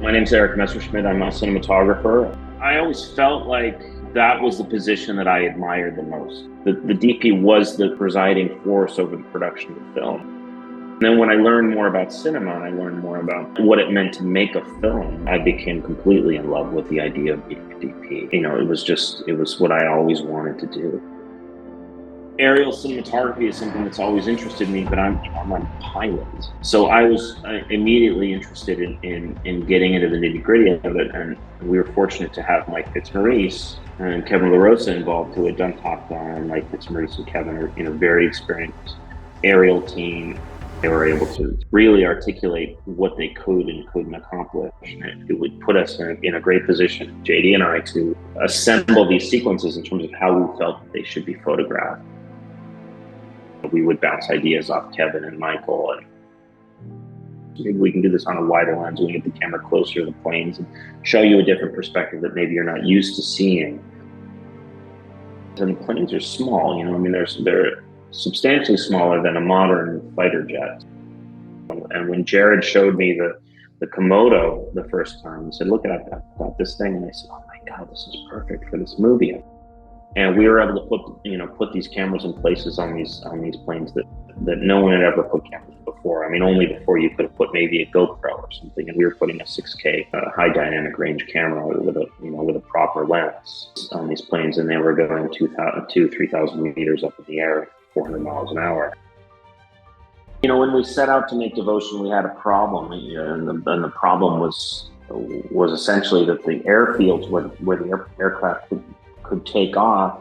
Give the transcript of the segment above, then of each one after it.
My name's Erik Messerschmidt. I'm a cinematographer. I always felt like that was the position that I admired the most. The DP was the presiding force over the production of the film. And then when I learned more about cinema and I learned more about what it meant to make a film, I became completely in love with the idea of being a DP. It was what I always wanted to do. Aerial cinematography is something that's always interested me, but I'm a pilot. So I was immediately interested in getting into the nitty-gritty of it, and we were fortunate to have Mike Fitzmaurice and Kevin LaRosa involved, who had done Top Gun. Mike Fitzmaurice and Kevin are very experienced aerial team. They were able to really articulate what they could and couldn't accomplish. And it would put us in a great position, JD and I, to assemble these sequences in terms of how we felt they should be photographed. We would bounce ideas off Kevin and Michael, and maybe we can do this on a wider lens. We can get the camera closer to the planes and show you a different perspective that maybe you're not used to seeing. And the planes are small, they're substantially smaller than a modern fighter jet. And when Jared showed me the Komodo the first time, he said, "Look, I've got this thing," and I said, "Oh my God, this is perfect for this movie." And we were able to put these cameras in places on these planes that no one had ever put cameras before. Only before you could have put maybe a GoPro or something, and we were putting a 6K high dynamic range camera with a proper lens on these planes, and they were going 3,000 meters up in the air, 400 miles an hour. When we set out to make Devotion, we had a problem, and the problem was essentially that the airfields where the aircraft could take off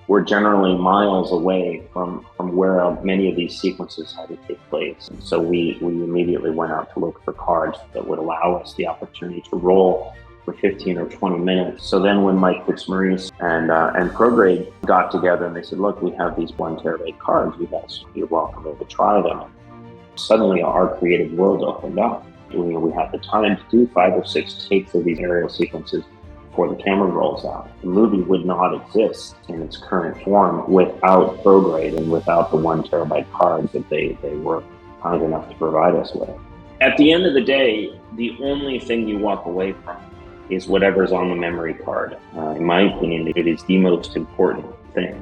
were generally miles away from where many of these sequences had to take place. And so we immediately went out to look for cards that would allow us the opportunity to roll for 15 or 20 minutes. So then when Mike Fitzmaurice and ProGrade got together and they said, "Look, we have these 1 terabyte cards, you're welcome to try them." Suddenly our creative world opened up. We had the time to do 5 or 6 takes of these aerial sequences before the camera rolls out. The movie would not exist in its current form without ProGrade and without the 1 terabyte cards that they were kind enough to provide us with. At the end of the day, the only thing you walk away from is whatever's on the memory card. In my opinion, it is the most important thing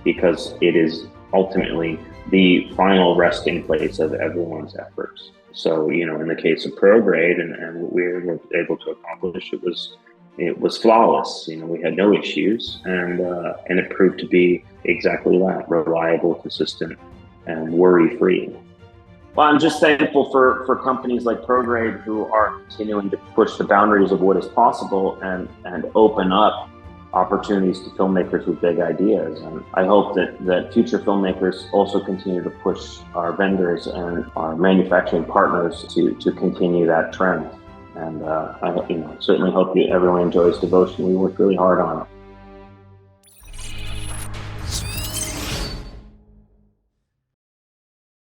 because it is ultimately the final resting place of everyone's efforts. So, in the case of ProGrade and what we were able to accomplish, it was flawless. We had no issues, and it proved to be exactly that: reliable, consistent, and worry-free. Well, I'm just thankful for companies like ProGrade who are continuing to push the boundaries of what is possible and open up opportunities to filmmakers with big ideas. And I hope that future filmmakers also continue to push our vendors and our manufacturing partners to continue that trend. And I certainly hope everyone enjoys Devotion. We worked really hard on it.